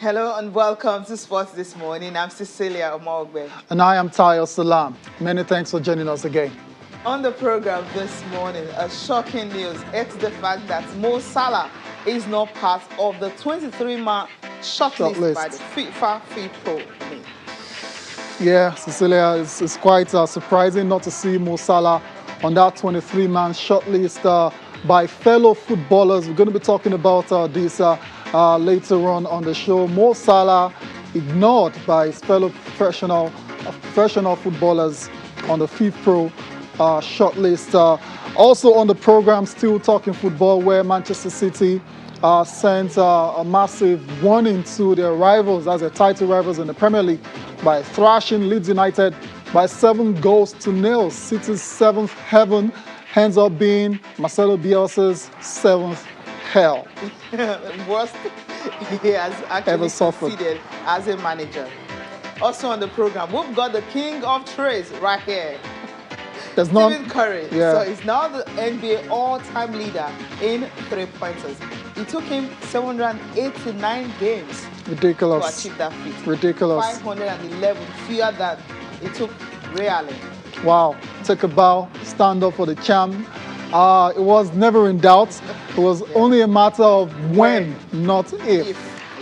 Hello and welcome to Sports This Morning. I'm Cecilia Omogbe. And I am Tayo Salam. Many thanks for joining us again. On the program this morning, a shocking news. It's the fact that Mo Salah is not part of the 23-man shortlist by the FIFA FIFPro. Yeah, Cecilia, it's quite surprising not to see Mo Salah on that 23-man shortlist by fellow footballers. We're going to be talking about this later on the show. Mo Salah ignored by his fellow professional footballers on the FIFPro shortlist. Also on the program, still talking football, where Manchester City sent a massive warning to their rivals, as their title rivals in the Premier League, by thrashing Leeds United by 7-0. City's 7th heaven ends up being Marcelo Bielsa's 7th hell. Worst he has actually ever suffered succeeded as a manager. Also on the program, we've got the king of trays right here. There's Stephen Curry. Yeah. So he's now the NBA all-time leader in three-pointers. It took him 789 games ridiculous to achieve that feat. Ridiculous. 511 fewer than it took Ray Allen. Wow. Take a bow, stand up for the champ. It was never in doubt. It was only a matter of when, not if.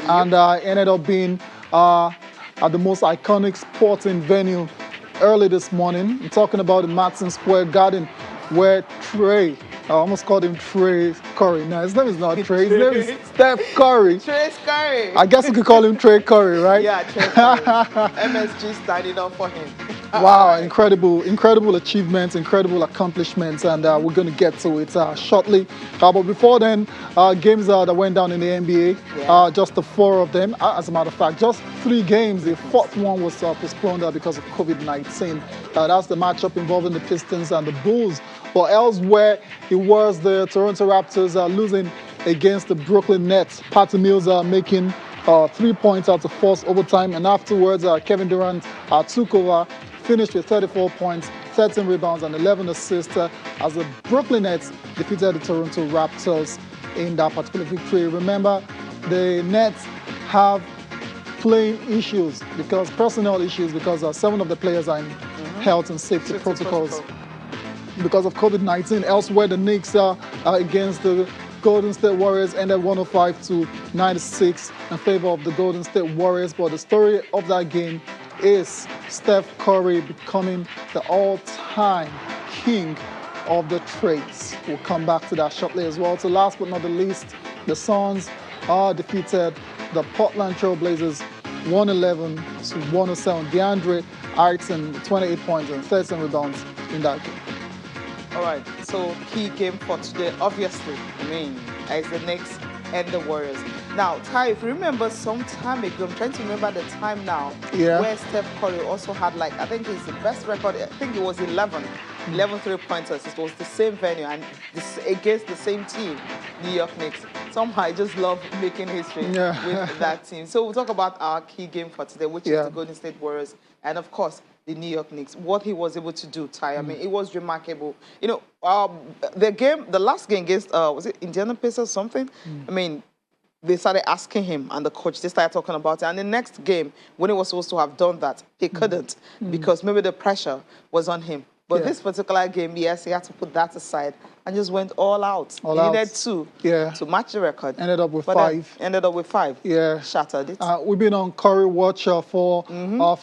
And ended up being at the most iconic sporting venue early this morning. I'm talking about the Madison Square Garden, where Trey, I almost called him Trey Curry. No, his name is not Trey. His name is Steph Curry. Trey Curry. I guess we could call him Trey Curry, right? Yeah, Trey Curry. MSG standing up for him. Wow, incredible achievements, incredible accomplishments, and we're going to get to it shortly. But before then, games that went down in the NBA, just the 4 of them. As a matter of fact, just 3 games. The 4th one was postponed because of COVID-19. That's the matchup involving the Pistons and the Bulls. But elsewhere, it was the Toronto Raptors losing against the Brooklyn Nets. Patty Mills making 3 points out of forced overtime, and afterwards, Kevin Durant took over, finished with 34 points, 13 rebounds, and 11 assists as the Brooklyn Nets defeated the Toronto Raptors in that particular victory. Remember, the Nets have playing issues, personnel issues, because 7 of the players are in health and safety protocols because of COVID-19. Elsewhere, the Knicks are against the Golden State Warriors ended 105-96 in favor of the Golden State Warriors. But the story of that game is Steph Curry becoming the all-time king of the trades. We'll come back to that shortly as well. So last but not the least, the Suns defeated the Portland Trail Blazers 111-107. DeAndre Ayton 28 points and 13 rebounds in that game. All right, so key game for today, obviously, is the Knicks and the Warriors. Now, Ty, if you remember some time ago, I'm trying to remember the time now, where Steph Curry also had, I think it's the best record, I think it was 11 three-pointers. It was the same venue and against the same team, New York Knicks. Somehow I just love making history with that team. So we'll talk about our key game for today, which is the Golden State Warriors, and of course, the New York Knicks. What he was able to do, Ty, it was remarkable. The last game against, was it Indiana Pacers or something? They started asking him, and the coach, they started talking about it. And the next game, when he was supposed to have done that, he couldn't because maybe the pressure was on him. But this particular game, yes, he had to put that aside and just went all out. He needed 2 to match the record. Ended up with 5. Ended up with 5. Yeah. Shattered it. We've been on Curry watch for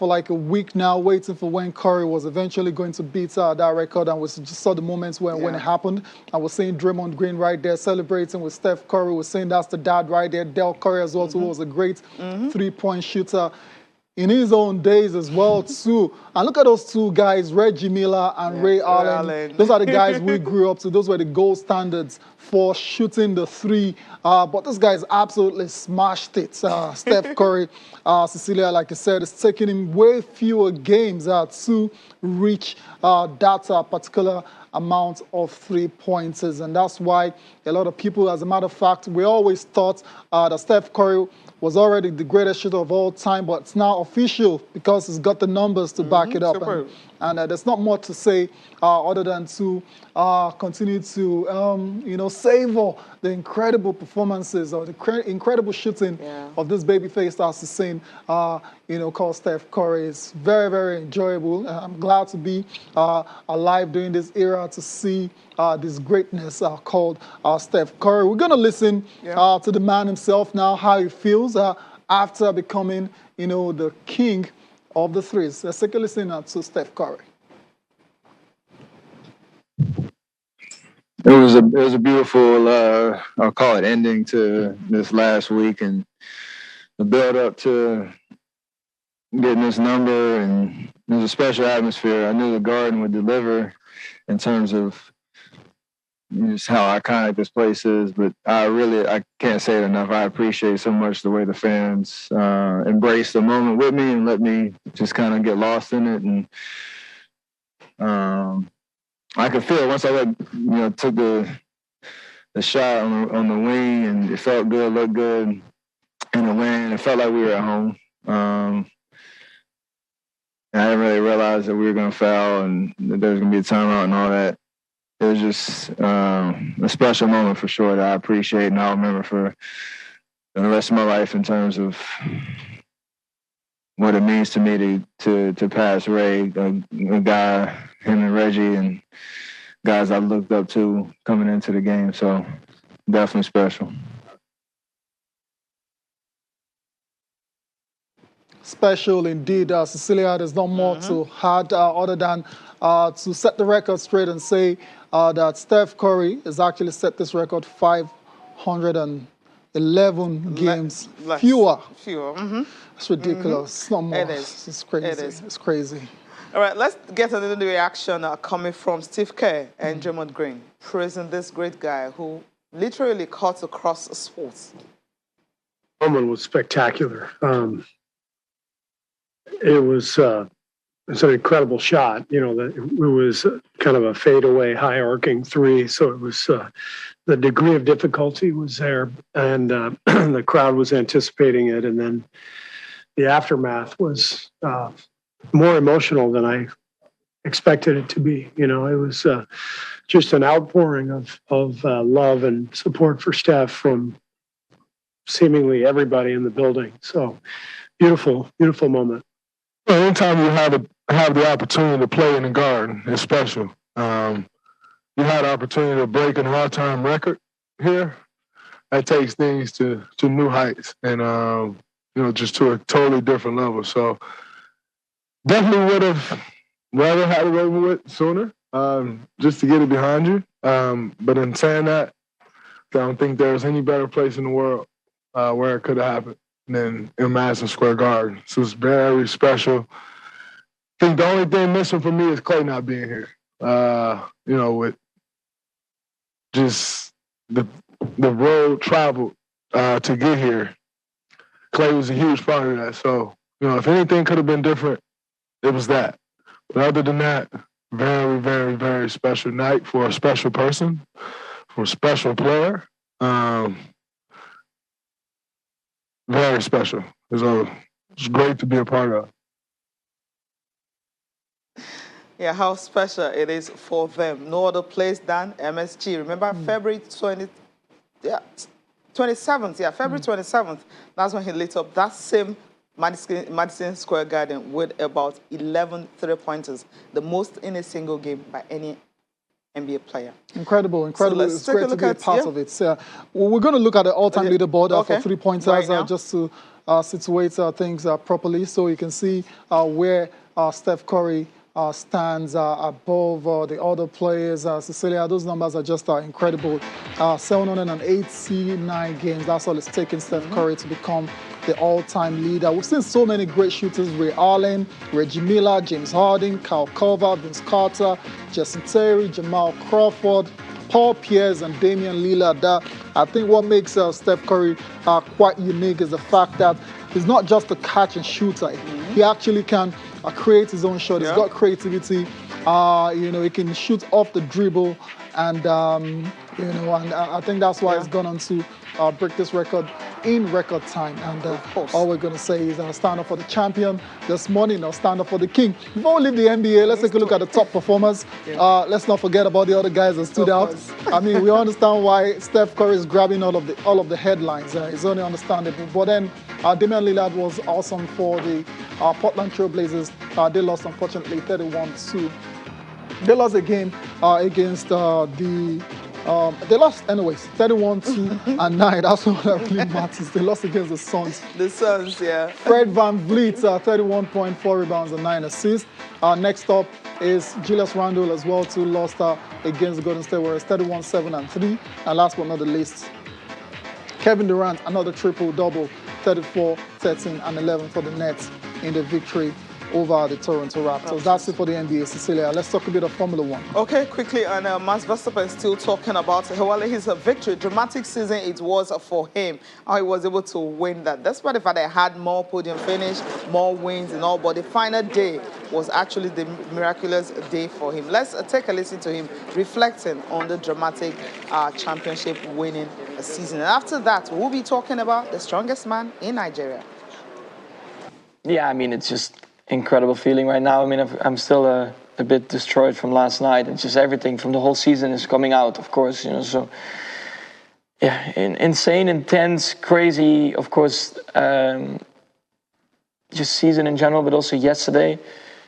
like a week now, waiting for when Curry was eventually going to beat that record. And we just saw the moments when it happened. I was seeing Draymond Green right there celebrating with Steph Curry. We're saying that's the dad right there. Del Curry as well, who was a great 3-point shooter in his own days as well, too. And look at those 2 guys, Reggie Miller and Ray Allen. Those are the guys we grew up to. Those were the gold standards for shooting the 3. But this guy's absolutely smashed it. Steph Curry, Cecilia, like I said, it's taking him way fewer games to reach that particular amount of 3-pointers. And that's why a lot of people, as a matter of fact, we always thought that Steph Curry was already the greatest shooter of all time, but it's now official because he's got the numbers to back it up. And there's not much to say other than to continue to, savor the incredible performances or the incredible shooting of this baby-faced assassin, called Steph Curry. It's very, very enjoyable. I'm glad to be alive during this era to see this greatness called Steph Curry. We're going to listen to the man himself now, how he feels after becoming, the king of the threes. Let's take a listen to Steph Curry. It was a beautiful, I'll call it, ending to this last week, and the build up to getting this number, and it was a special atmosphere. I knew the Garden would deliver in terms of just how iconic this place is, but I can't say it enough. I appreciate so much the way the fans embraced the moment with me and let me just kind of get lost in it. And I could feel it once I took the shot on the wing, and it felt good, looked good in the wind. It felt like we were at home. And I didn't really realize that we were going to foul and that there was going to be a timeout and all that. It was just a special moment for sure that I appreciate, and I'll remember for the rest of my life in terms of what it means to me to pass Ray, a guy, him and Reggie, and guys I looked up to coming into the game. So definitely special. Special indeed, Cecilia. There's not more to add other than to set the record straight and say that Steph Curry has actually set this record 511 games fewer. It's ridiculous. It's not more. It is. It's crazy. It is. It's crazy. All right, let's get another reaction coming from Steve Kerr and Draymond Green, praising this great guy who literally cuts across sports. Moment was spectacular. It was it's an incredible shot. It was kind of a fadeaway, high-arcing three. So it was the degree of difficulty was there, and the crowd was anticipating it. And then the aftermath was more emotional than I expected it to be. It was just an outpouring of love and support for Steph from seemingly everybody in the building. So beautiful, beautiful moment. Well, anytime you have the opportunity to play in the Garden, it's special. You had the opportunity to break an all-time record here. That takes things to new heights, and just to a totally different level. So definitely would have rather had it over with sooner, just to get it behind you. But in saying that, I don't think there's any better place in the world where it could have happened than in Madison Square Garden. So it's very special. I think the only thing missing for me is Clay not being here. With just the road traveled to get here, Clay was a huge part of that. So, if anything could have been different, it was that. But other than that, very, very, very special night for a special person, for a special player. Very special. It's great to be a part of. Yeah, how special it is for them. No other place than MSG. Remember February 27th. Yeah, February 27th. That's when he lit up that same Madison Square Garden with about 11 three-pointers, the most in a single game by any NBA player. Incredible. So it's great to be a part of it. So, we're going to look at the all-time leaderboard for three-pointers just to situate things properly, so you can see where Steph Curry stands above the other players. Cecilia, those numbers are just incredible. 789 games. That's all it's taken Steph Curry to become the all-time leader. We've seen so many great shooters: Ray Allen, Reggie Miller, James Harden, Kyle Korver, Vince Carter, Jason Terry, Jamal Crawford, Paul Pierce, and Damian Lillard. I think what makes Steph Curry quite unique is the fact that he's not just a catch and shooter. He actually can create his own shot. He's got creativity. He can shoot off the dribble, and You know, and I think that's why it's gone on to break this record in record time. And all we're going to say is stand up for the champion this morning, or stand up for the king. Before we leave the NBA, let's take a look at the top performers. Let's not forget about the other guys that stood out. I mean, we understand why Steph Curry is grabbing all of the headlines. It's only understandable. But then Damian Lillard was awesome for the Portland Trail Blazers. They lost, unfortunately, 31-2. They lost a game against they lost anyways, 31-9. That's what really matters. They lost against the Suns. The Suns, yeah. Fred VanVleet, 31.4 rebounds and 9 assists. Next up is Julius Randle as well, too, lost against the Golden State Warriors, 31-7-3. And last but not the least, Kevin Durant, another triple-double, 34, 13, and 11 for the Nets in the victory over the Toronto Raptors. That's it for the NBA, Cecilia. Let's talk a bit of Formula One. Okay, quickly, and Max Verstappen is still talking about his victory. Dramatic season it was for him. How he was able to win that. Despite the fact that he had more podium finish, more wins and all, but the final day was actually the miraculous day for him. Let's take a listen to him reflecting on the dramatic championship winning season. And after that, we'll be talking about the strongest man in Nigeria. Yeah, I mean, it's just incredible feeling right now. I mean, I'm still a bit destroyed from last night. It's just everything from the whole season is coming out, of course, you know. So, yeah, insane, intense, crazy, of course, just season in general, but also yesterday,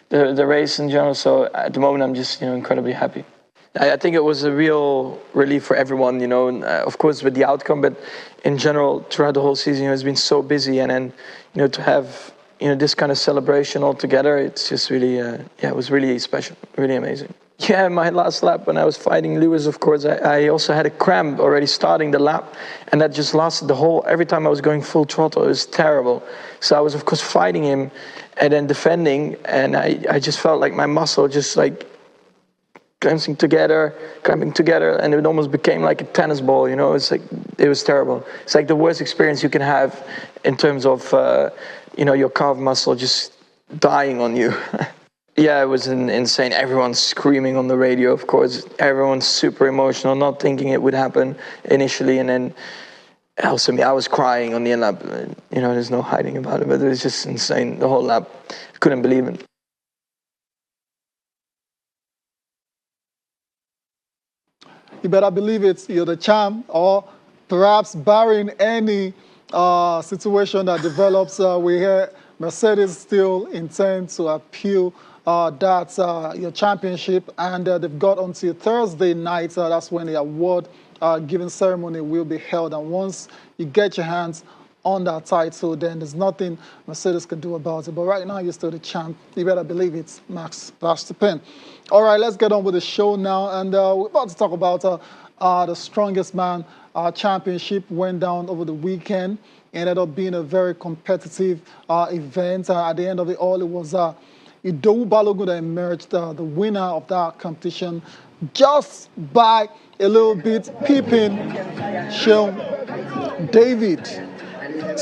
the race in general. So at the moment, I'm just, incredibly happy. I think it was a real relief for everyone, and, of course, with the outcome, but in general, throughout the whole season, it's been so busy, and then, to have this kind of celebration all together, it's just really, it was really special, really amazing. Yeah, my last lap when I was fighting Lewis, of course, I also had a cramp already starting the lap, and that just lasted every time I was going full throttle, it was terrible. So I was, of course, fighting him and then defending, and I just felt like my muscle just like cramping together, and it almost became like a tennis ball, It's like, it was terrible. It's like the worst experience you can have in terms of, your calf muscle just dying on you. Yeah, it was insane. Everyone's screaming on the radio, of course. Everyone's super emotional, not thinking it would happen initially. And then also me, I was crying on the end lap. There's no hiding about it, but it was just insane. The whole lap, I couldn't believe it. You better believe it, you're the champ, or perhaps barring any situation that develops, we hear Mercedes still intend to appeal your championship, and they've got until Thursday night. That's when the award giving ceremony will be held, and once you get your hands on that title, then there's nothing Mercedes can do about it. But right now, you're still the champ. You better believe it, Max Verstappen. All right, let's get on with the show now, and we're about to talk about the strongest man championship went down over the weekend. Ended up being a very competitive event. At the end of it all, it was Idowu Balogun that emerged the winner of that competition, just by a little bit, peeping Sean David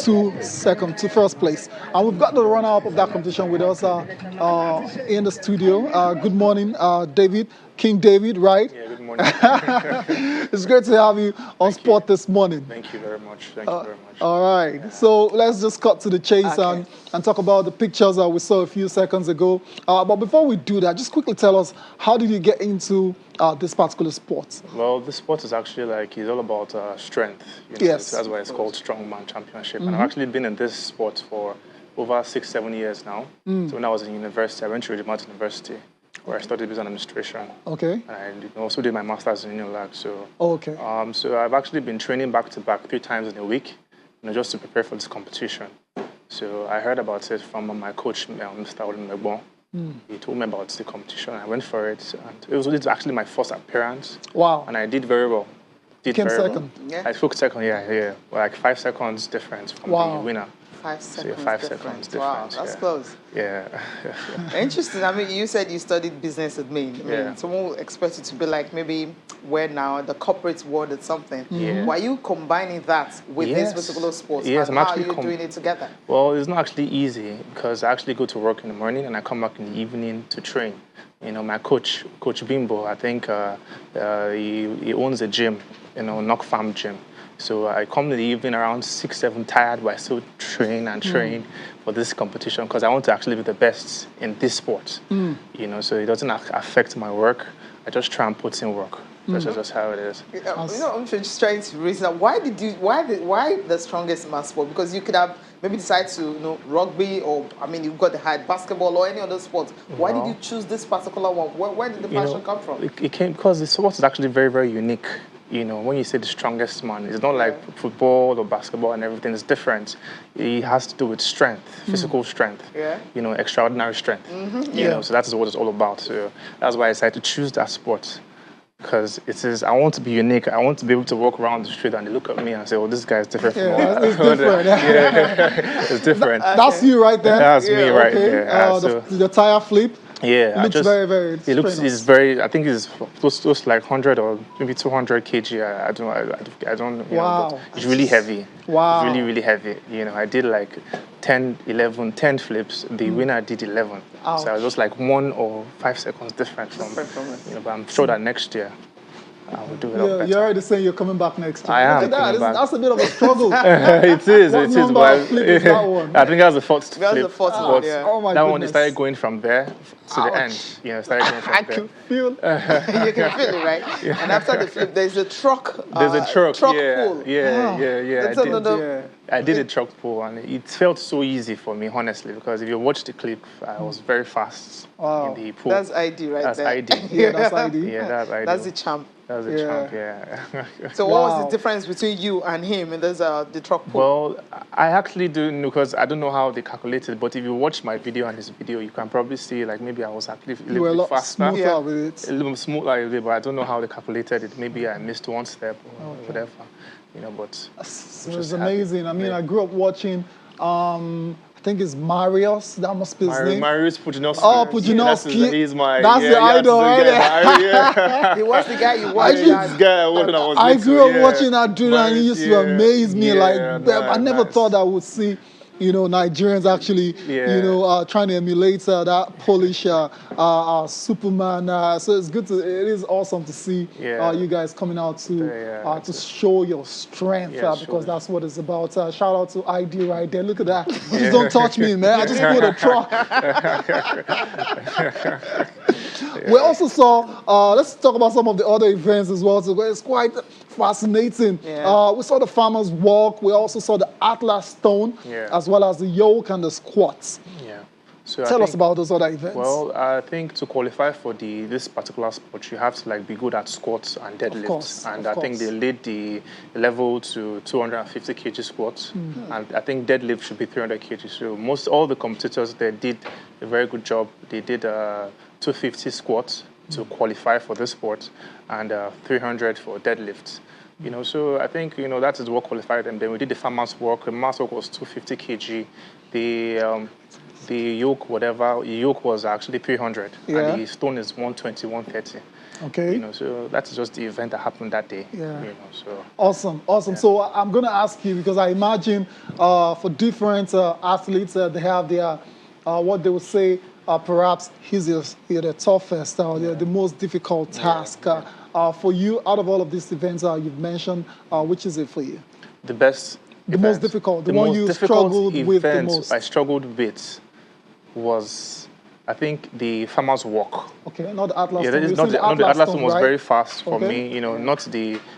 to first place. And we've got the runner-up of that competition with us in the studio. Good morning, David. King David, right? Yeah, good morning. It's great to have you on Sport this morning. Thank you very much. Thank you very much. All right. So let's just cut to the chase and talk about the pictures that we saw a few seconds ago. But before we do that, just quickly tell us, how did you get into this particular sport? Well, this sport is actually it's all about strength. Yes. That's why it's called Strongman Championship. And I've actually been in this sport for over 6-7 years now. So when I was in university, I went to Durant University, where I studied business administration. Okay. And I also did my master's in Unilag. So. Okay. So I've actually been training back to back 3 times in a week, just to prepare for this competition. So I heard about it from my coach, Mr. Olumegbo. He told me about the competition. I went for it, and it was actually my first appearance. Wow. And I did very well. Came second. Well. Yeah. I took second. Yeah. Like 5 seconds difference from the winner. 5 seconds. So 5 seconds difference. Wow, that's close. Yeah. Interesting. I mean, you said you studied business at Maine. I mean, someone will expect you to be like maybe where now the corporate world or something. Yeah. Why are you combining that with this particular sport? Yes, and how are you doing it together? Well, it's not actually easy because I actually go to work in the morning and I come back in the evening to train. You know, my coach Bimbo, I think he owns a gym, Knock Farm Gym. So I come in the evening around 6, 7 tired, but I still train for this competition because I want to actually be the best in this sport. So it doesn't affect my work. I just try and put in work. That's just how it is. I'm just trying to reason out why the strongest mass sport? Because you could have maybe decided to rugby or you've got the high basketball or any other sport. Why did you choose this particular one? Where did the passion come from? It came because the sport is actually very, very unique. When you say the strongest man, it's not like football or basketball and everything is different. It has to do with strength, physical strength, extraordinary strength. So that is what it's all about. So that's why I decided to choose that sport. Because it says, I want to be unique. I want to be able to walk around the street and they look at me and say, oh, this guy is different from all it's different. It's different. That's you right there. That's me right there. The tire flip. Yeah, looks very, very. It's very. I think it's close like 100 or maybe 200 kg. I don't. Wow. But it's really heavy. Wow. It's really, really heavy. I did like 10 flips. The winner did 11. Ouch. So I was just like 1 or 5 seconds different from it. But I'm sure that next year I will do it better. You're already saying you're coming back next year. I am. That's a bit of a struggle. It is. What number of flip is that one? I think that's the fourth flip. That's the fourth one. Yeah. Oh my that goodness. one, it started going from there to the end. Started going from I there. can feel. You can feel it, right? And after the flip, there's a truck. There's a truck pull. Yeah. I did a truck pull, and it felt so easy for me, honestly, because if you watch the clip, I was very fast in the pull. That's ID right that's there. ID. That's ID. Yeah, that's ID. That's the champ. That was a champ, yeah. So what was the difference between you and him in this, the truck pull? Well, I actually don't know, because I don't know how they calculated, but if you watch my video and his video, you can probably see, like, maybe I was actually a little bit faster. Smoother with it. A little bit smoother with it, but I don't know how they calculated it. Maybe I missed one step or whatever, but... So it's amazing. I mean, I grew up watching... I think it's Marius. That must be his name. Marius Pudzianowski. Oh, Pudzianowski. He's my... That's the idol, right? He was the guy you watched. I grew up watching that dude, and he used to amaze me. I never thought I would see, Nigerians actually, trying to emulate that Polish Superman. So it is awesome to see you guys coming out to show your strength, because that's what it's about. Shout out to ID right there. Look at that. Just don't touch me, man. I just pulled a truck. We also saw, let's talk about some of the other events as well. So it's quite fascinating. We saw the farmers walk. We also saw the Atlas stone, as well as the yoke and the squats. So Tell us about those other events. Well, I think to qualify for this particular sport, you have to be good at squats and deadlifts. I think they laid the level to 250 kg squats, and I think deadlift should be 300 kg. So all the competitors there did a very good job. They did 250 squats to qualify for this sport, and 300 for deadlifts. So I think that is what qualified them. Then we did the farmers walk. The farmers walk was 250 kg. The yoke, yoke was actually 300, and the stone is 120, 130. Okay. So that's just the event that happened that day. Awesome. Yeah. So I'm going to ask you, because I imagine for different athletes, they have their, what they would say, perhaps the toughest, the most difficult task. For you, out of all of these events you've mentioned, which is it for you? The best. The most difficult. The one you struggled with the most. I struggled with was, I think, the farmer's walk. Okay, not the Atlas. The Atlas one was very fast for me.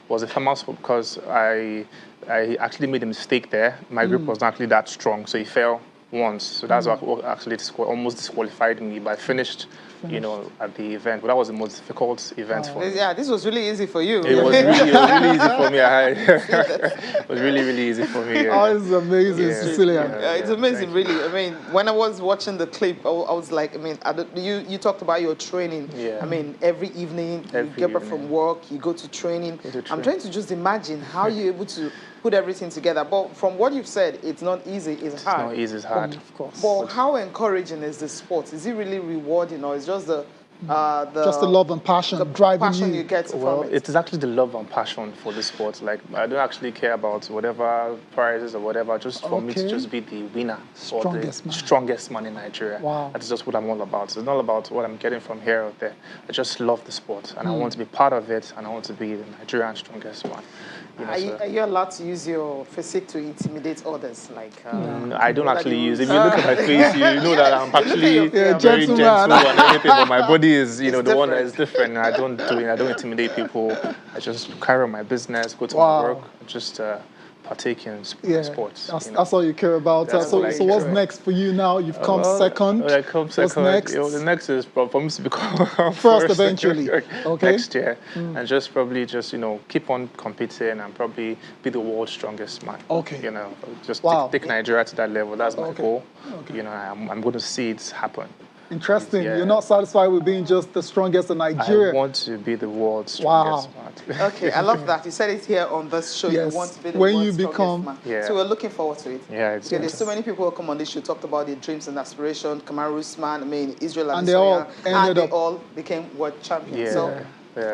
Was the farmer's walk, because I actually made a mistake there. My grip was not actually that strong, so he fell once. So that's what actually almost disqualified me. But I finished at the event. But that was the most difficult event for me. Yeah, this was really easy for you. It was really easy for me. It was really, really easy for me. Oh, it's amazing, Cecilia. It's amazing, really. I mean, when I was watching the clip, I was like, you talked about your training. I mean, every evening you get back from work, you go to training. I'm trying to just imagine how you're able to put everything together. But from what you've said, it's not easy, it's hard. It's not easy, it's hard. Of course. But how encouraging is the sport? Is it really rewarding, or is just just the love and passion driving you get well, from it? It's actually the love and passion for the sport. Like, I don't actually care about whatever prizes or whatever, just for me to just be the winner or the strongest man in Nigeria. Wow. That's just what I'm all about. It's not about what I'm getting from here or there. I just love the sport, and I want to be part of it, and I want to be the Nigerian strongest man. Are you allowed to use your physique to intimidate others? Like I don't actually use it. If you look at my face, you know that I'm actually very gentleman. gentle and everything, but my body is, the one that is different. I don't intimidate people. I just carry on my business, go to my work, just partake in sports. That's all you care about. So what's next for you now? You've come second. I come second. What's next? The next is for me to become first eventually. Next year, and just probably keep on competing and probably be the world's strongest man. Just take Nigeria to that level. That's my goal. I'm going to see it happen. Interesting. You're not satisfied with being just the strongest in Nigeria. I want to be the world's strongest man. Okay, I love that. You said it here on this show. Yes. You want to be the when world's you become strongest man. So we're looking forward to it. Yeah, exactly. There's so many people who come on this show, talked about their dreams and aspirations. Kamal Usman, Israel and they all became world champions. Yeah. So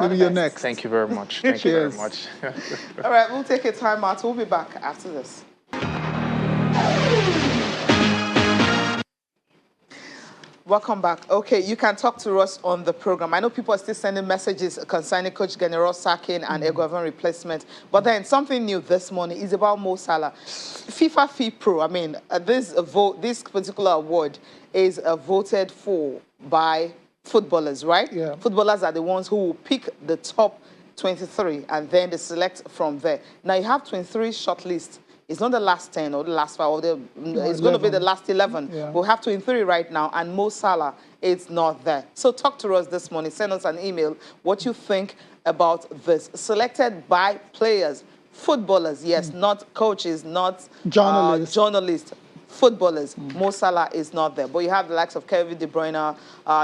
maybe you're next. Thank you very much. Thank you very much. All right, we'll take a time out. We'll be back after this. Welcome back. Okay, you can talk to us on the program. I know people are still sending messages concerning Coach General sacking and Eguavoen replacement. But then something new this morning is about Mo Salah. FIFA FIPro, this particular award is voted for by footballers, right? Yeah. Footballers are the ones who will pick the top 23 and then they select from there. Now you have 23 shortlists. It's not the last 10 or the last 5. It's going to be the last 11. Yeah. We'll have 23 right now, and Mo Salah is not there. So talk to us this morning. Send us an email what you think about this. Selected by players, footballers, yes, not coaches, not journalists. Footballers, Mo Salah is not there. But you have the likes of Kevin De Bruyne,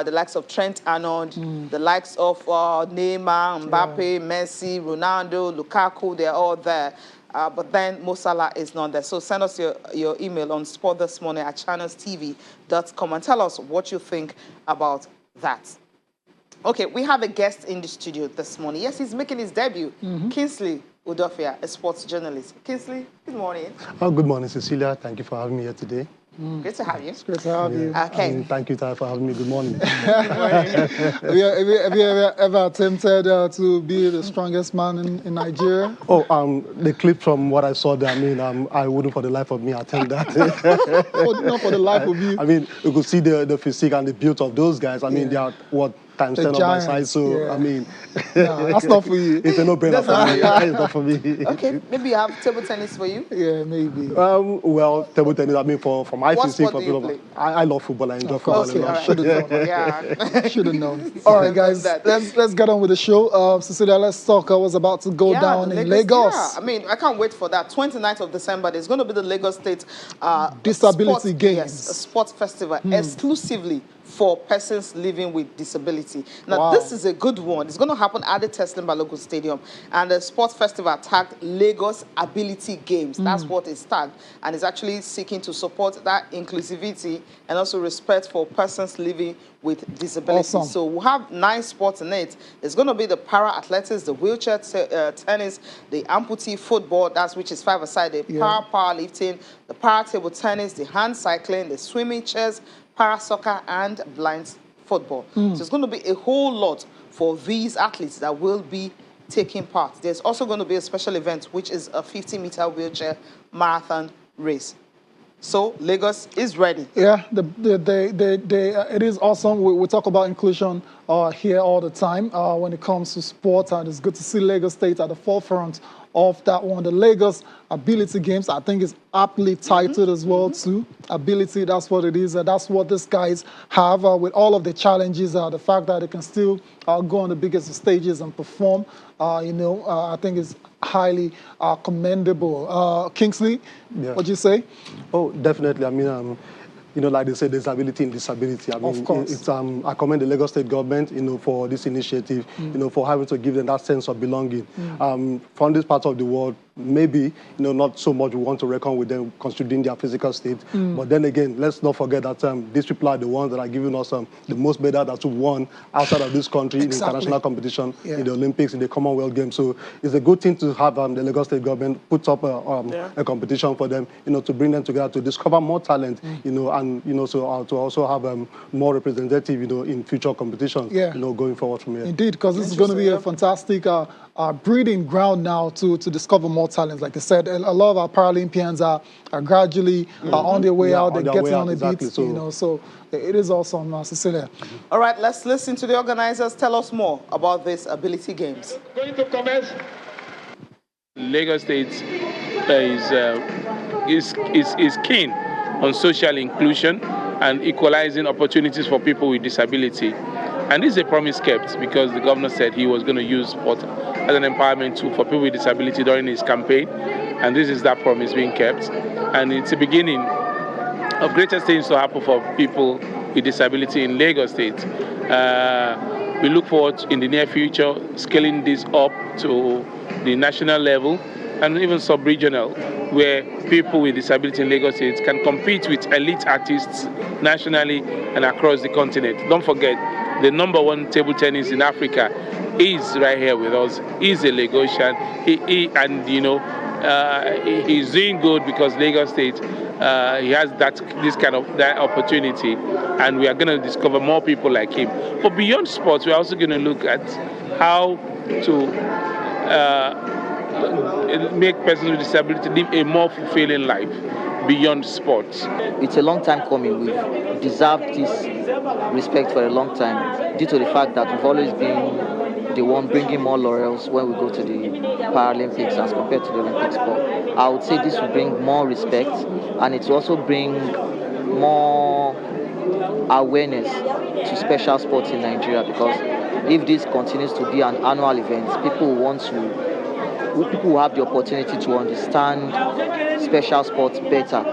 the likes of Trent Arnold, the likes of Neymar, Mbappe, Messi, Ronaldo, Lukaku, they're all there. But then Mo Salah is not there. So send us your email on sportthismorning@channelstv.com and tell us what you think about that. Okay, we have a guest in the studio this morning. Yes, he's making his debut. Kinsley Odafia, a sports journalist. Kinsley, good morning. Good morning, Cecilia. Thank you for having me here today. Great to have you. It's great to have you. Okay. And thank you, Ty, for having me. Good morning. Good morning. Have you ever attempted to be the strongest man in Nigeria? The clip from what I saw there, I wouldn't for the life of me attempt that. Not for the life of you. You could see the physique and the build of those guys. They are times 10 on my side. So, that's not for you. It's a no-brainer for me. It's not for me. Okay, maybe you have table tennis for you? Yeah, maybe. Well, table tennis, for my physique, I love football. I enjoy football a lot. Should have known. All right, guys, let's get on with the show. Cecilia, let's talk. I was about to go down in Lagos. Yeah, I can't wait for that. 29th of December, there's going to be the Lagos State Disability Games. Yes, a sports festival exclusively for persons living with disability. Now, this is a good one. It's going to happen at the Teslim Balogun Stadium. And the sports festival tagged Lagos Ability Games. That's what it's tagged. And it's actually seeking to support that inclusivity and also respect for persons living with disability. Awesome. So we'll have 9 sports in it. It's going to be the para-athletics, the wheelchair tennis, the amputee football, which is 5-a-side, the powerlifting, the para-table tennis, the hand cycling, the swimming, chess, para-soccer, and blind football. So it's going to be a whole lot for these athletes that will be taking part. There's also going to be a special event, which is a 50-meter wheelchair marathon race. So Lagos is ready. Yeah, it is awesome. We talk about inclusion here all the time when it comes to sports, and it's good to see Lagos State at the forefront of that one. The Lagos Ability Games, I think, is aptly titled as well too. Ability, that's what it is. That's what these guys have with all of the challenges. The fact that they can still go on the biggest stages and perform, I think is highly commendable. Kingsley, what do you say? Oh, definitely. Like they say, there's ability in disability. Of course. I commend the Lagos State government, for this initiative, for having to give them that sense of belonging. From this part of the world, maybe, not so much we want to reckon with them considering their physical state. But then again, let's not forget that these people are the ones that are giving us the most medals that we've won outside of this country in international competition, in the Olympics, in the Commonwealth Games. So it's a good thing to have the Lagos State government put up a competition for them, to bring them together to discover more talent, and so to also have more representative, in future competitions, going forward from here. Indeed, because this is going to be a fantastic breeding ground now to discover more talents. Like I said, a lot of our Paralympians are gradually on their way out. They're getting on the beats, so it is awesome, Cecilia. All right, let's listen to the organizers. Tell us more about this Ability Games. Going to commence. Lagos State is keen on social inclusion and equalizing opportunities for people with disability. And this is a promise kept because the governor said he was going to use sport as an empowerment tool for people with disability during his campaign. And this is that promise being kept. And it's the beginning of greater things to happen for people with disability in Lagos State. We look forward in the near future scaling this up to the national level and even sub-regional, where people with disability in Lagos State can compete with elite artists nationally and across the continent. Don't forget, the #1 table tennis in Africa is right here with us. He's a Lagosian, he's doing good because Lagos State he has that opportunity, and we are going to discover more people like him. But beyond sports, we're also going to look at how to make persons with disability live a more fulfilling life beyond sports. It's a long time coming. We've deserved this respect for a long time due to the fact that we've always been the one bringing more laurels when we go to the Paralympics as compared to the Olympics. But I would say this will bring more respect, and it will also bring more awareness to special sports in Nigeria, because if this continues to be an annual event, people will have the opportunity to understand special sports better.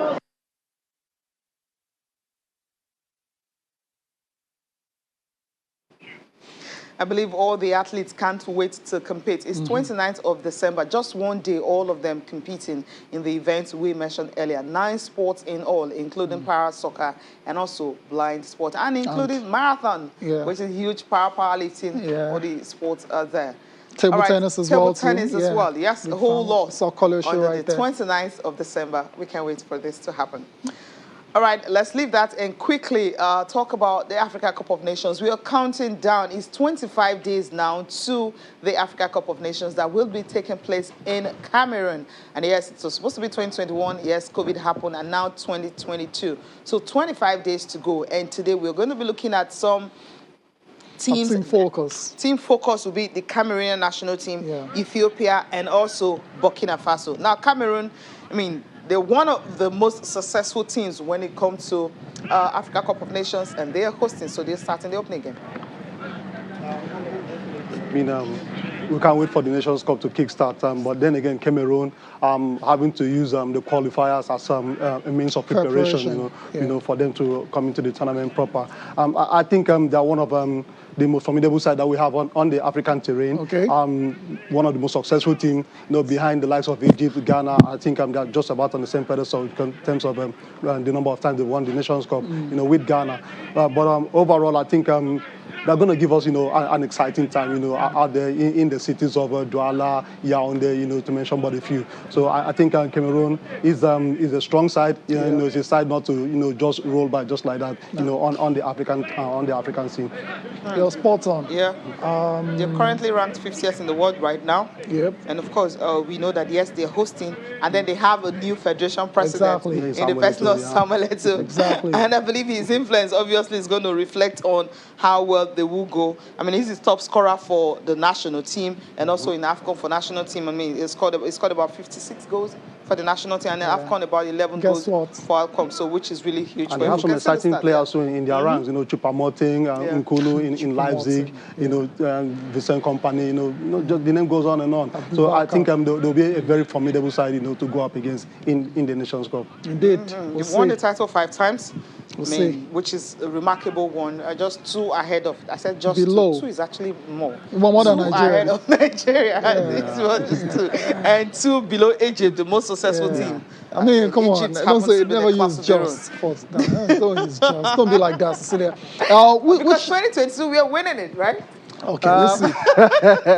I believe all the athletes can't wait to compete. It's 29th of December, just one day, all of them competing in the events we mentioned earlier. 9 sports in all, including para soccer and also blind sport, and including marathon, which is huge powerlifting. All the sports are there. Table tennis as well. Table tennis as well. Yes, a whole lot. Saw color show right there. 29th of December. We can't wait for this to happen. All right, let's leave that and quickly talk about the Africa Cup of Nations. We are counting down. It's 25 days now to the Africa Cup of Nations that will be taking place in Cameroon. And yes, it was supposed to be 2021. Yes, COVID happened, and now 2022. So 25 days to go. And today we're going to be looking at some teams. Team focus. Team focus will be the Cameroonian national team, Ethiopia, and also Burkina Faso. Now, Cameroon, I mean, they're one of the most successful teams when it comes to Africa Cup of Nations, and they are hosting, so they're starting the opening game. I mean, we can't wait for the Nations Cup to kickstart, but then again, Cameroon having to use the qualifiers as a means of preparation, for them to come into the tournament proper. I think they're one of the most formidable side that we have on the African terrain. One of the most successful teams, behind the likes of Egypt, Ghana. I think they're just about on the same pedestal in terms of the number of times they won the Nations Cup, with Ghana. But overall, I think they're going to give us, an exciting time, out there in the cities of Douala, Yaoundé, to mention but a few. So I think Cameroon is a strong side. It's a side not to, just roll by just like that, on the African scene. You're spot on. Yeah. They're currently ranked 50th in the world right now. Yep. And of course, we know that yes, they're hosting, and then they have a new federation president in the person of Samuel Eto'o. Exactly. And I believe his influence obviously is going to reflect on how well they will go. I mean, he's the top scorer for the national team and also in AFCON for national team. I mean, it's scored about 56 goals for the national team, and then AFCON about 11 goals for AFCON, so which is really huge. And they have some exciting players in their ranks, Choupo-Moting, Nkulu in Leipzig, Vincent Kompany, just the name goes on and on. So I think there'll be a very formidable side, to go up against in the Nations Cup. Indeed. You've won the title 5 times. which is a remarkable one. Just 2 ahead of. I said just below. 2 is actually more. More than Nigeria. Ahead of Nigeria. This was just 2, and 2 below Egypt, the most successful team. I mean, come on. Don't say never use just first. Don't use just. Don't be like that, Cecilia. Because 2022 we are winning it, right? Okay, let's see.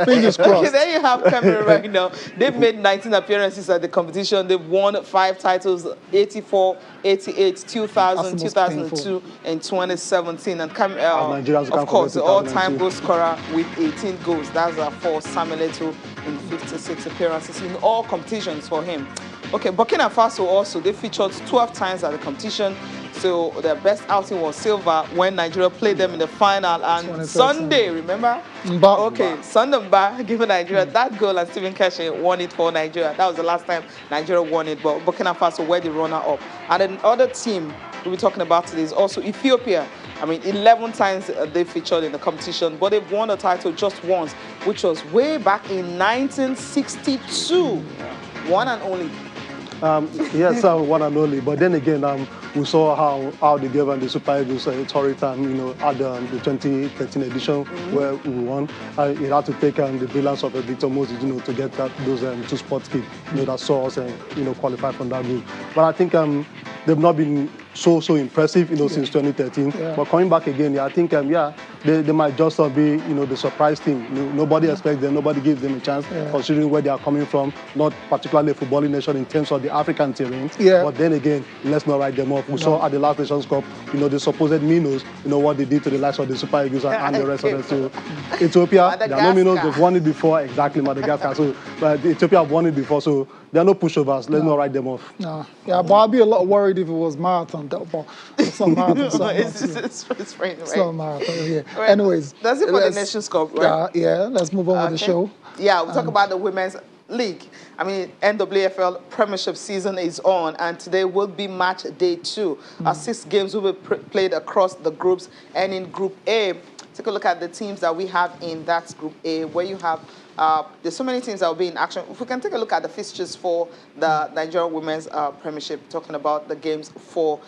Fingers crossed. Okay, there you have Cameroon right now. They've made 19 appearances at the competition. They've won 5 titles, 84, 88, 2000, 2002, and 2017. And of course, the all-time goal scorer with 18 goals. That's for Samuel Eto'o in 56 appearances in all competitions for him. Okay, Burkina Faso also, they featured 12 times at the competition. So their best outing was silver when Nigeria played them in the final. And Sunday, remember? Sunday, giving Nigeria that goal, and Stephen Keshi won it for Nigeria. That was the last time Nigeria won it, but Burkina Faso were the runner-up. And another team we'll be talking about today is also Ethiopia. I mean, 11 times they featured in the competition, but they've won the title just once, which was way back in 1962. One and only. Yes, one and only. But then again, we saw how they gave the Super Eagles a torrid time, at the 2013 edition where we won. It had to take the brilliance of Victor Moses, to get those 2 spot kicks, that saw us, qualify from that group. But I think they've not been so impressive, since 2013. But coming back again, I think, they might just be, the surprise team. Nobody expects them, nobody gives them a chance, considering where they are coming from. Not particularly a footballing nation in terms of the African terrain. But then again, let's not write them off. We saw at the last Nations Cup, the supposed minnows, what they did to the likes of the Super Eagles and the rest of them. So Ethiopia, they are no minnows. They've won it before. Exactly, Madagascar. So Ethiopia have won it before. So there are no pushovers. Let's not write them off. No. Yeah, but I'd be a lot worried if it was marathon. But it's not marathon. It's right. It's not marathon. Yeah. Right. Anyways, that's it for the Nations Cup, right? Yeah. Let's move on with the show. Yeah, we'll talk about the women's league. I mean, NWFL Premiership season is on, and today will be match day 2. 6 games will be played across the groups, and in Group A, take a look at the teams that we have in that Group A, where you have there's so many teams that will be in action. If we can take a look at the fixtures for the Nigerian Women's Premiership, talking about the games for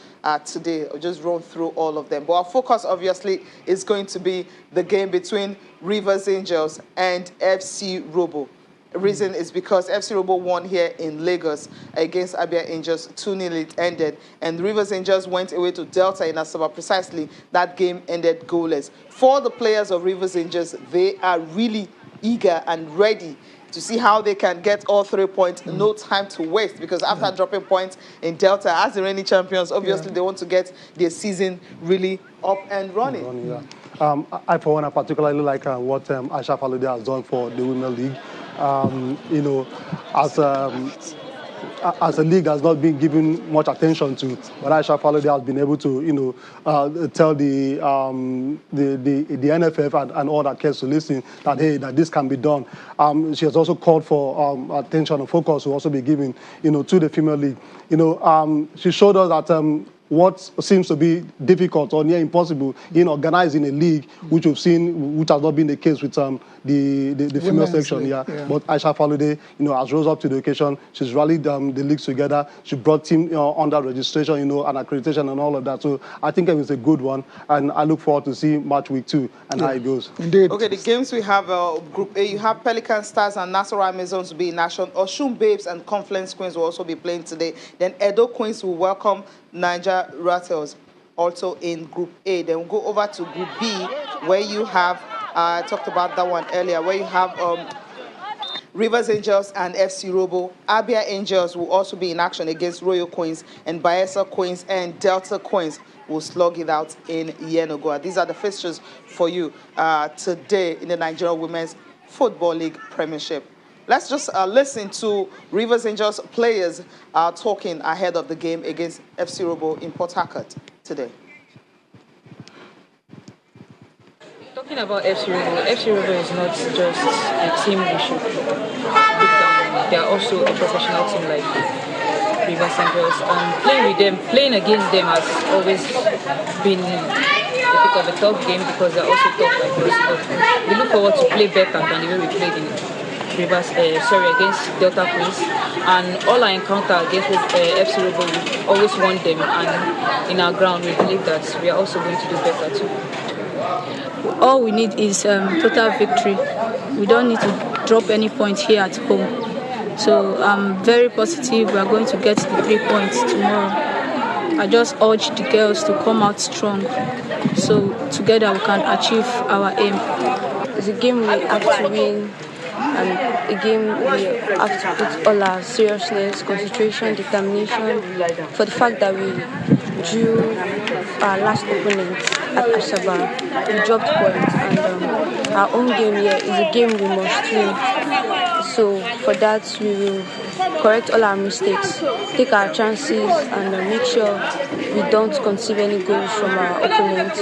today, I'll just run through all of them. But our focus, obviously, is going to be the game between Rivers Angels and FC Robo. The reason is because FC Robo won here in Lagos against Abia Angels. 2-0 it ended. And Rivers Angels went away to Delta in Asaba. Precisely, that game ended goalless. For the players of Rivers Angels, they are really eager and ready to see how they can get all 3 points. No time to waste, because after dropping points in Delta as the reigning champions, obviously they want to get their season really up and running. I, for one, I particularly like what Aisha Falode has done for the Women's League. As a league has not been given much attention to, but Aisha Falode has been able to, tell the NFF and all that cares to listen that, hey, that this can be done. She has also called for attention and focus to also be given, to the female league. She showed us that what seems to be difficult or near impossible in organizing a league, which we've seen, which has not been the case with the female section. But Aisha Falode, has rose up to the occasion. She's rallied the leagues together. She brought team under registration, and accreditation and all of that. So I think it was a good one, and I look forward to see match week 2 and how it goes. Indeed. Okay, the games we have Group A, you have Pelican Stars and Nassau Amazons will be in action. Oshun Babes and Confluence Queens will also be playing today. Then Edo Queens will welcome Niger Rattles, also in Group A. Then we'll go over to Group B, where you have, I talked about that one earlier, where you have Rivers Angels and FC Robo. Abia Angels will also be in action against Royal Queens, and Bayelsa Queens and Delta Queens will slug it out in Yenagoa. These are the fixtures for you today in the Nigerian Women's Football League Premiership. Let's just listen to Rivers Angels players talking ahead of the game against FC Robo in Port Harcourt today. Talking about FC Robo is not just a team we should pick down. They are also a professional team like Rivers Angels, and playing against them has always been a bit of a tough game because they're also tough like us. But we look forward to play better than the way we played in against Delta Police, and all our encounter against FC Robo, we always won them, and in our ground, we believe that we are also going to do better too. All we need is total victory. We don't need to drop any point here at home. So I'm very positive we are going to get the 3 points tomorrow. I just urge the girls to come out strong, so together we can achieve our aim. It's a game we have to win, and a game we have to put all our seriousness, concentration, determination for the fact that we drew our last opponent at Asaba. We dropped points, and our own game here is a game we must win. So for that, we will correct all our mistakes, take our chances, and make sure we don't conceive any goals from our opponents.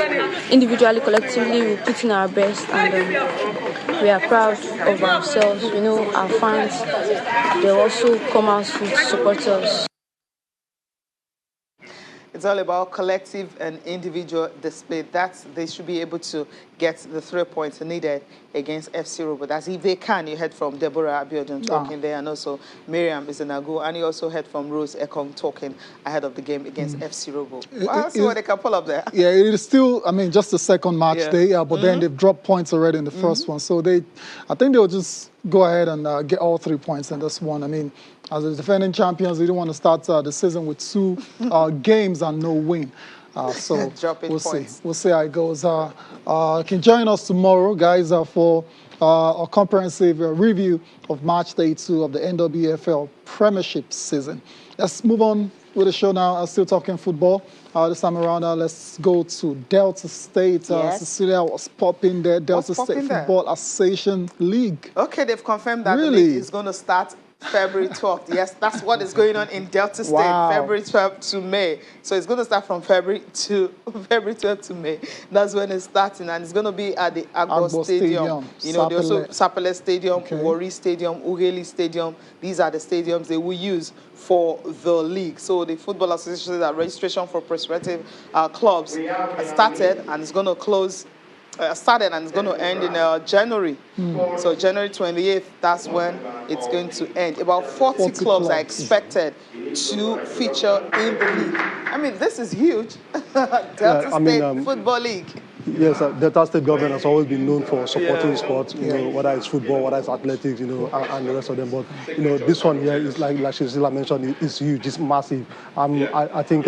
Individually, collectively, we put in our best, and we are proud of ourselves. We know our fans, they also come out to support us. It's all about collective and individual display. They should be able to get the 3 points needed against FC Robo. That's if they can. You heard from Deborah Abiodun talking there, and also Miriam Izanago, and you also heard from Rose Ekong talking ahead of the game against FC Robo. Well, see what they can pull up there. Yeah, it is still, just the second match day, but then they've dropped points already in the first one. So I think they'll just go ahead and get all 3 points in this one. As the defending champions, they don't want to start the season with 2 games and no win. So we'll see. We'll see how it goes. You can join us tomorrow, guys, for a comprehensive review of match day 2 of the NWFL Premiership season. Let's move on with the show now. Still talking football. This time around, let's go to Delta State. Cecilia was popping there. Delta State Football Association League. Okay, they've confirmed that the league is going to start February 12th. Yes, that's what is going on in Delta State, February 12th to May. So it's going to start from February 12th to May. That's when it's starting, and it's going to be at the Agbo Stadium. There's also Sapele Stadium, Wari Stadium, Ugeli Stadium. These are the stadiums they will use for the league. So the Football Association, that registration for prospective clubs started, and it's going to close. Started and it's going to end in January. So January 28th, that's when it's going to end. About 40 clubs are expected to feature in the league. This is huge. Delta State Football League. Yes, Delta State government has always been known for supporting sports, whether it's football, whether it's athletics, and the rest of them. But, this one here is like Shizila mentioned, it's huge, it's massive. I think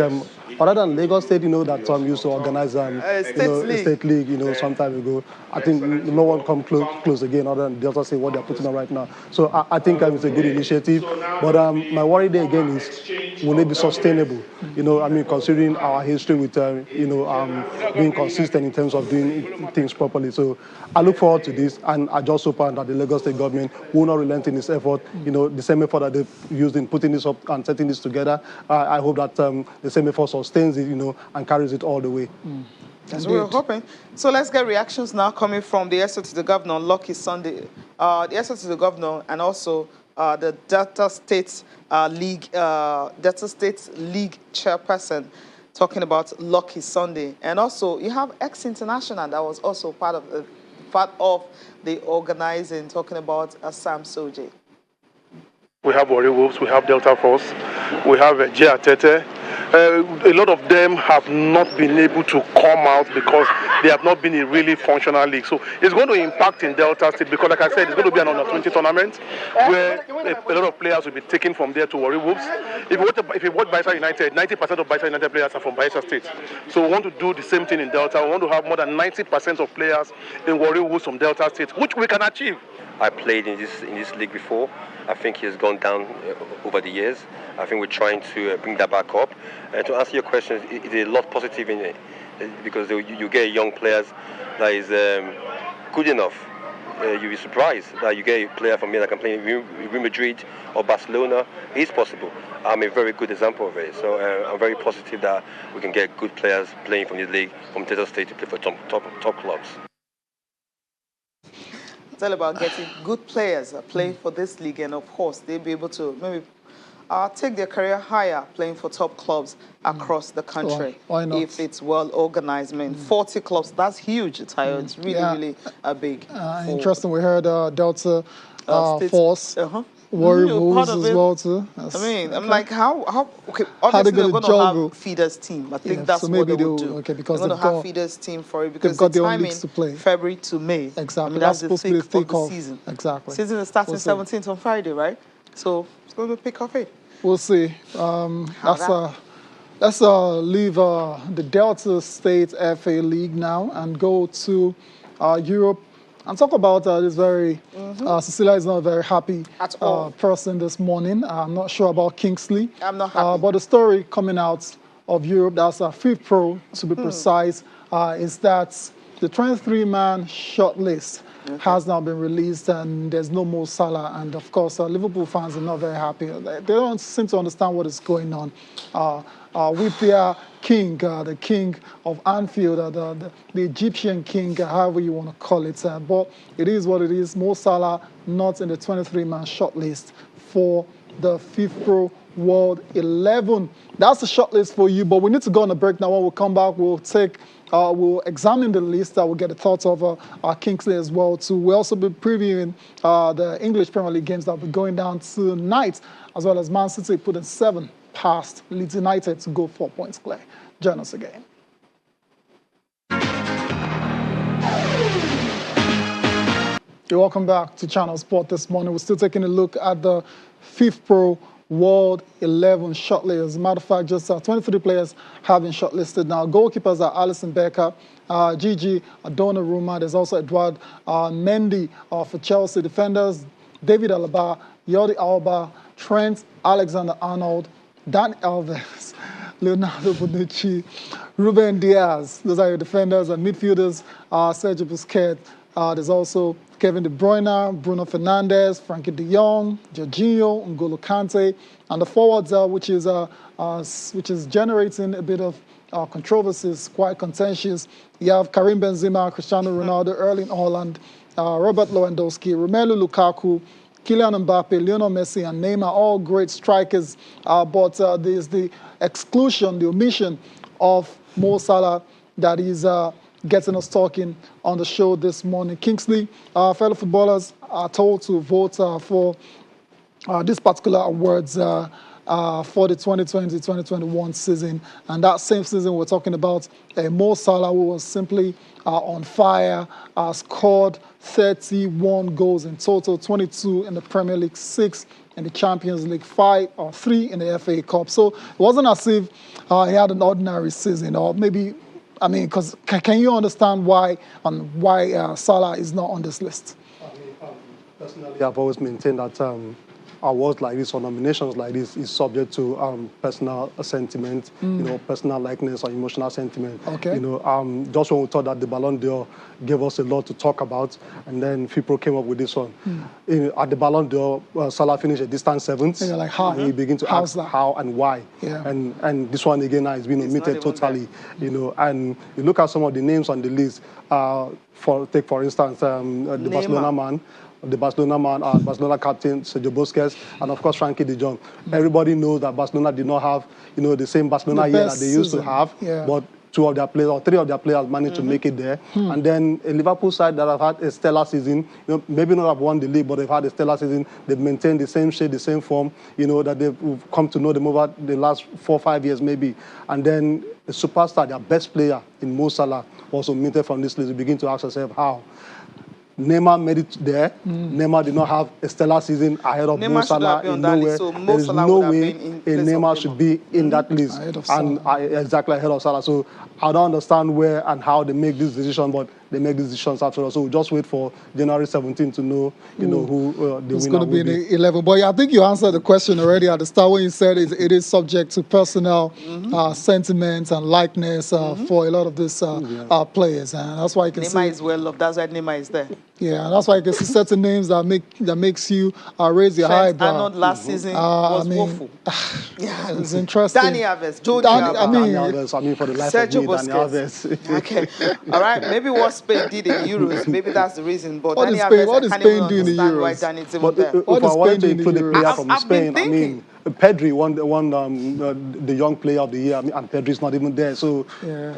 other than Lagos State, that used to organize a state league, some time ago. I think no one come close again other than Delta State, what they're putting on right now. So I think it's a good initiative. But my worry there again is, will it be sustainable? Considering our history with, being consistent in terms of doing things properly. So I look forward to this, and I just hope that the Lagos State government will not relent in its effort. The same effort that they've used in putting this up and setting this together. I hope that the same effort sustains it, and carries it all the way. That's what we're hoping. So let's get reactions now coming from the SO to the governor, Lucky Sunday. The SO to the governor, and also the Delta State League chairperson, talking about Lucky Sunday. And also you have ex-international that was also part of the organizing, talking about Sam Soje. We have Warri Wolves, we have Delta Force, we have Jay Atete. A lot of them have not been able to come out because they have not been a really functional league. So it's going to impact in Delta State because, like I said, it's going to be an under-20 tournament where a lot of players will be taken from there to Warri Wolves. If you watch Bayelsa United, 90% of Bayelsa United players are from Bayelsa State. So we want to do the same thing in Delta. We want to have more than 90% of players in Warri Wolves from Delta State, which we can achieve. I played in this league before. I think he has gone down over the years. I think we're trying to bring that back up. To answer your question, it's a lot positive in it because you get young players that is good enough. You'll be surprised that you get a player from here that can play in Real Madrid or Barcelona. It's possible. I'm a very good example of it. So I'm very positive that we can get good players playing from the league, from Delta State to play for top clubs. It's all about getting good players playing for this league, and of course they'll be able to maybe take their career higher playing for top clubs across the country. Why not? If it's well organized. 40 clubs, that's huge. It's really big. Interesting. We heard Delta force. Warrior moves as well too. I'm like, how? Okay, obviously they're going to have feeders team. I think that's what they will do. Okay, because they're going to have feeders team for it because they've got the their own leagues to play. February to May. Exactly. That's supposed to be the thick of the season. Exactly. Season is starting 17th on Friday, right? So it's going to pick off it. We'll see. Let's leave the Delta State FA League now and go to Europe and talk about this very. Cecilia is not a very happy person this morning. I'm not sure about Kinsley. I'm not happy. But the story coming out of Europe, that's FIFPro to be precise, is that the 23-man shortlist has now been released and there's no more Salah. And of course, Liverpool fans are not very happy. They don't seem to understand what is going on. With their king, the king of Anfield, the Egyptian king, however you want to call it. But it is what it is. Mo Salah not in the 23-man shortlist for the FIFPro World 11. That's the shortlist for you. But we need to go on a break now. When we come back, we'll examine the list. We'll get the thoughts of Kingsley as well too. We'll also be previewing the English Premier League games that will be going down tonight, as well as Man City putting 7 past Leeds United to go 4 points clear. Join us again. Welcome back to Channel Sport this morning. We're still taking a look at the FIFPro World 11 shortlist. As a matter of fact, just 23 players have been shortlisted now. Goalkeepers are Alisson Becker, Gigi Donnarumma. There's also Edouard Mendy for Chelsea. Defenders, David Alaba, Jordi Alba, Trent Alexander-Arnold, Dan Alves, Leonardo Bonucci, Ruben Diaz. Those are your defenders. And midfielders, Sergio Busquets. There's also Kevin De Bruyne, Bruno Fernandes, Frankie de Jong, Jorginho, N'Golo Kante, and the forwards, which is generating a bit of controversies, quite contentious. You have Karim Benzema, Cristiano Ronaldo, Erling Haaland, Robert Lewandowski, Romelu Lukaku, Kylian Mbappe, Lionel Messi, and Neymar, all great strikers. But there's the exclusion, the omission of Mo Salah that is getting us talking on the show this morning. Kingsley, fellow footballers are told to vote for this particular awards for the 2020-2021 season. And that same season, we're talking about Mo Salah, who was simply on fire, scored 31 goals in total, 22 in the Premier League, 6 in the Champions League, 3 in the FA Cup. So it wasn't as if he had an ordinary season, or maybe, I mean, because can you understand why Salah is not on this list? Personally, I've always maintained that awards like this or nominations like this is subject to personal sentiment, personal likeness or emotional sentiment. Okay. Just when we thought that the Ballon d'Or gave us a lot to talk about, and then FIFPro came up with this one. At the Ballon d'Or, Salah finished a distant 7th. And you're like, how? And you begin to ask how and why. Yeah. And this one again has been omitted totally. And you look at some of the names on the list. For instance, the Barcelona man. Barcelona captain Sergio Busquets, and of course Frankie de Jong. Everybody knows that Barcelona did not have, the same Barcelona year that they used to have, but 2 of their players or 3 of their players managed to make it there. And then a Liverpool side that have had a stellar season, maybe not have won the league, but they've had a stellar season. They've maintained the same shape, the same form, that they've come to know them over the last 4 or 5 years maybe. And then the superstar, their best player in Mo Salah, was omitted from this list. We begin to ask ourselves how. Neymar made it there. Neymar did not have a stellar season ahead of Mo Salah in nowhere. There is no way Neymar should be in that list and exactly ahead of Salah. So I don't understand where and how they make this decision, but they make these decisions after all. So we'll just wait for January 17 to know, who the winner will be. It's going to be in the 11. But I think you answered the question already at the start when you said it is subject to personal sentiments and likeness for a lot of these players. And that's why you can see Neymar is well loved. That's why Neymar is there. Yeah, and that's why you can see certain names that makes you raise your eyebrow. Arnold last season was woeful. Yeah, it's interesting. Dani Alves, Dani Alves. For the life Sergio of me, Dani Alves. Okay, all right. Maybe what Spain did in Euros, maybe that's the reason. But what Dani Alves, what is Spain doing in Euros? Why but if I wanted to include a player from Spain, Pedri won the young player of the year, and Pedri's not even there. So,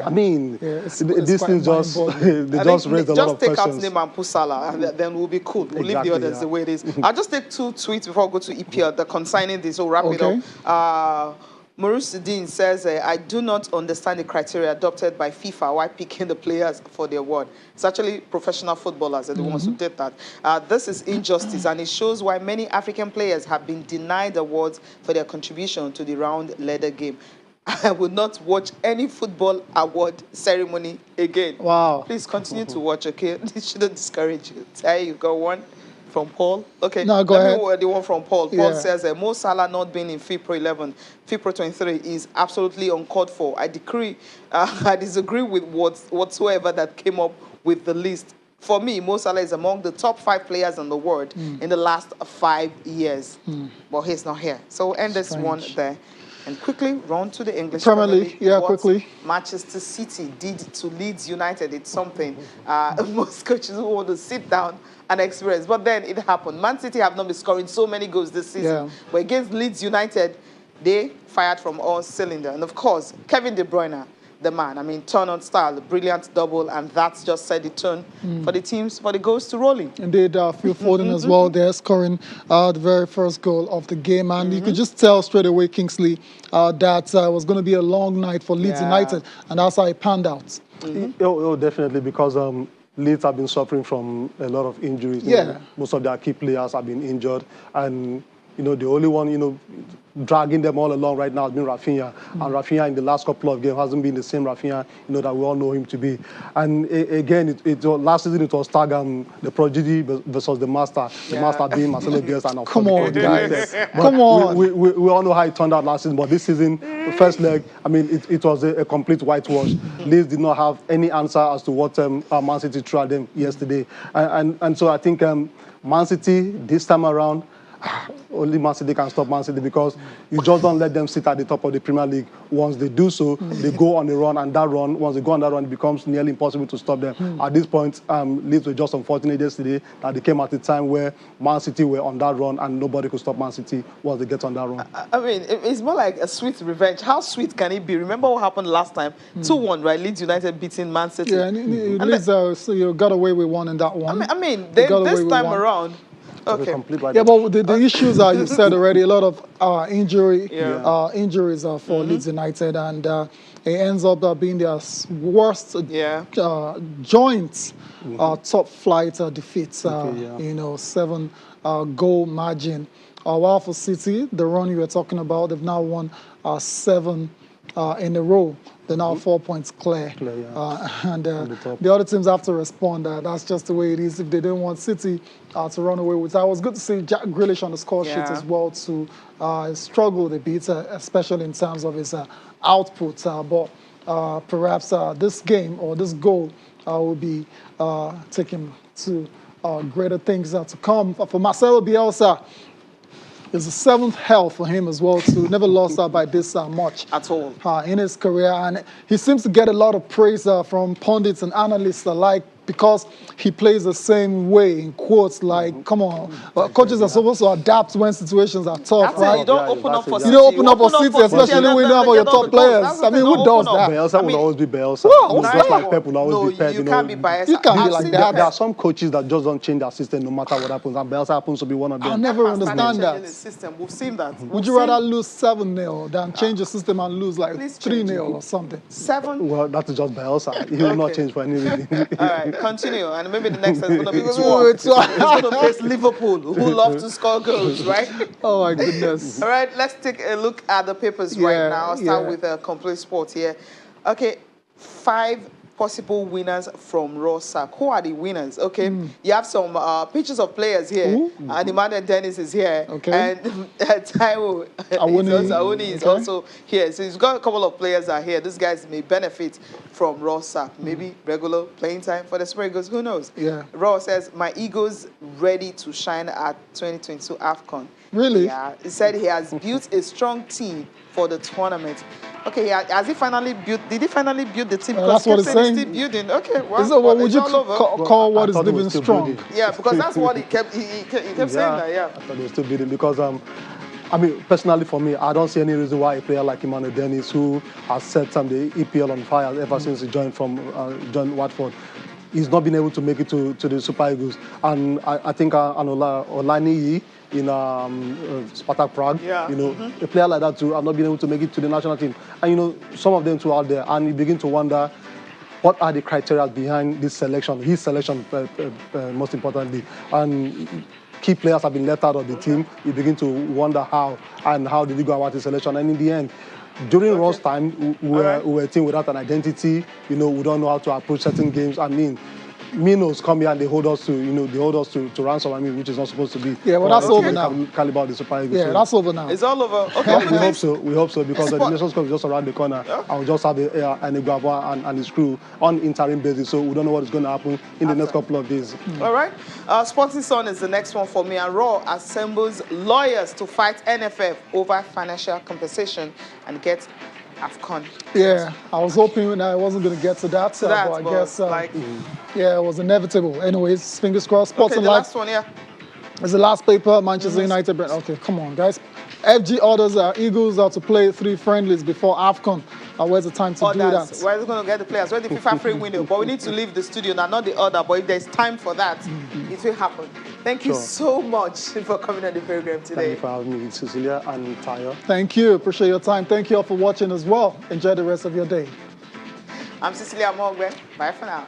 I mean, these things just they just raise a lot of questions. Just take out Neymar and put Salah, and then we'll be cool. We'll leave the others the way it is. I'll just take 2 tweets before I go to EPL. The consigning this, so wrap it up. Maurice Dean says, I do not understand the criteria adopted by FIFA while picking the players for the award. It's actually professional footballers are the ones who did that. This is injustice, and it shows why many African players have been denied awards for their contribution to the round leather game. I would not watch any football award ceremony again. Wow. Please continue to watch, okay? This shouldn't discourage you. There you go, one. From Paul. Okay, no, go ahead. Let me the one from Paul. Paul says, Mo Salah not being in FIPRO 11, FIPRO 23 is absolutely uncalled for. I disagree with whatsoever that came up with the list. For me, Mo Salah is among the top 5 players in the world in the last 5 years. But he's not here. So we'll end this one there. And quickly run to the English Premier League. Yeah, quickly. Manchester City did to Leeds United. It's something most coaches who want to sit down and experience. But then it happened. Man City have not been scoring so many goals this season. But against Leeds United, they fired from all cylinders. And of course, Kevin De Bruyne, the man. I mean, turn on style, brilliant double, and that's just set the tone for the teams, for the goals to rolling. Indeed, Phil Foden as well there, scoring the very first goal of the game. And you could just tell straight away, Kingsley, that was going to be a long night for Leeds United, and that's how it panned out. Definitely, because Leeds have been suffering from a lot of injuries. Most of their key players have been injured, and the only one dragging them all along right now has been Rafinha. And Rafinha in the last couple of games hasn't been the same Rafinha that we all know him to be. And again, last season it was tag the prodigy versus the master. The master being Marcelo Bielsa. And come on, guys. Come on. We all know how it turned out last season, but this season, the first leg, I mean, it was a complete whitewash. Leeds did not have any answer as to what Man City threw at them yesterday. And so I think Man City, this time around, only Man City can stop Man City, because you just don't let them sit at the top of the Premier League. Once they do so, they go on a run, and that run, once they go on that run, it becomes nearly impossible to stop them. At this point, Leeds were just unfortunate yesterday that they came at a time where Man City were on that run, and nobody could stop Man City once they get on that run. I mean, it's more like a sweet revenge. How sweet can it be? Remember what happened last time? 2-1, right? Leeds United beating Man City. Yeah, and Leeds, so you got away with one in that one. I mean this time around. Okay. Yeah, but the issues are, you said already, a lot of injuries for Leeds United, and it ends up being their worst joint top flight defeats. 7 goal margin. While for City, the run you were talking about, they've now won 7 in a row. They're now 4 points clear. And the other teams have to respond. That's just the way it is. If they didn't want City to run away with it. It was good to see Jack Grealish on the score sheet as well to struggle a bit, especially in terms of his output. But perhaps this game or this goal will be taken to greater things to come. For Marcelo Bielsa, it's the 7th hell for him as well, to never lost by this much at all in his career. And he seems to get a lot of praise from pundits and analysts alike, because he plays the same way, in quotes, like, come on, coaches are supposed to adapt when situations are tough, right? You don't open up for City. You don't open up for City, especially when you know about your top players. I mean, who does that? Bielsa will always be Bielsa. Just like Pep will always be Pep. You can't be biased. You can't be like that. There are some coaches that just don't change their system no matter what happens, and Bielsa happens to be one of them. I never understand that. We've seen that. Would you rather lose 7-0 than change the system and lose like 3-0 or something? 7? Well, that is just Bielsa. He will not change for any reason. All right, continue. And maybe the next time is going to be 2-1. It's going to face Liverpool, who love to score goals, right? Oh, my goodness. All right, let's take a look at the papers right now. I'll start with Complete Sport here. Okay, 5 possible winners from Raw Sack. Who are the winners? Okay, you have some pictures of players here. And Emmanuel Dennis is here. Okay. And Taiwo Awuni is also here. So he's got a couple of players are here. These guys may benefit from Raw Sack. Maybe regular playing time for the Super Eagles. Who knows? Yeah. Raw says, my Eagles ready to shine at 2022 AFCON. Really? Yeah. He said he has built a strong team for the tournament. Okay, has he finally built? Did he finally build the team? That's what he's saying. He's still building. Okay, well, so what would you call what is living strong? Yeah, because that's what he kept saying that. Yeah, I thought he was still building because I mean, personally for me, I don't see any reason why a player like Emmanuel Dennis, who has set the EPL on fire ever since he joined Watford, he's not been able to make it to the Super Eagles. And I think Olaniyi in Spartak Prague, a player like that too, have not been able to make it to the national team. And some of them too out there, and you begin to wonder, what are the criteria behind this selection, his selection most importantly. And key players have been left out of the team. You begin to wonder how did he go about his selection. And in the end, during Ross time, we were a team without an identity. We don't know how to approach certain games. I mean, Minos come here and they hold us to ransom. I mean, which is not supposed to be. Yeah, well, that's over now. Caliber of the Super Eagles. Yeah, that's over now. It's all over. Okay, we hope so. We hope so because the Nations Cup is just around the corner. Yeah. And we just have an Iguava and his crew on interim basis. So we don't know what is going to happen in the next couple of days. All right. Sporting Sun is the next one for me. And Raw assembles lawyers to fight NFF over financial compensation and get AFCON. Yeah, I was hoping I wasn't going to get to that, but I guess, yeah, it was inevitable. Anyways, fingers crossed. Sports okay, the last one, yeah. It's the last paper, Manchester United. Okay, come on, guys. FG orders Eagles to play 3 friendlies before AFCON. Where's the time to do that? Where's going to get the players? Where's the FIFA free window? But we need to leave the studio now, not the order. But if there's time for that, it will happen. Thank you so much for coming on the program today. Thank you for having me, Cecilia and Tayo. Thank you. Appreciate your time. Thank you all for watching as well. Enjoy the rest of your day. I'm Cecilia Mogbe. Bye for now.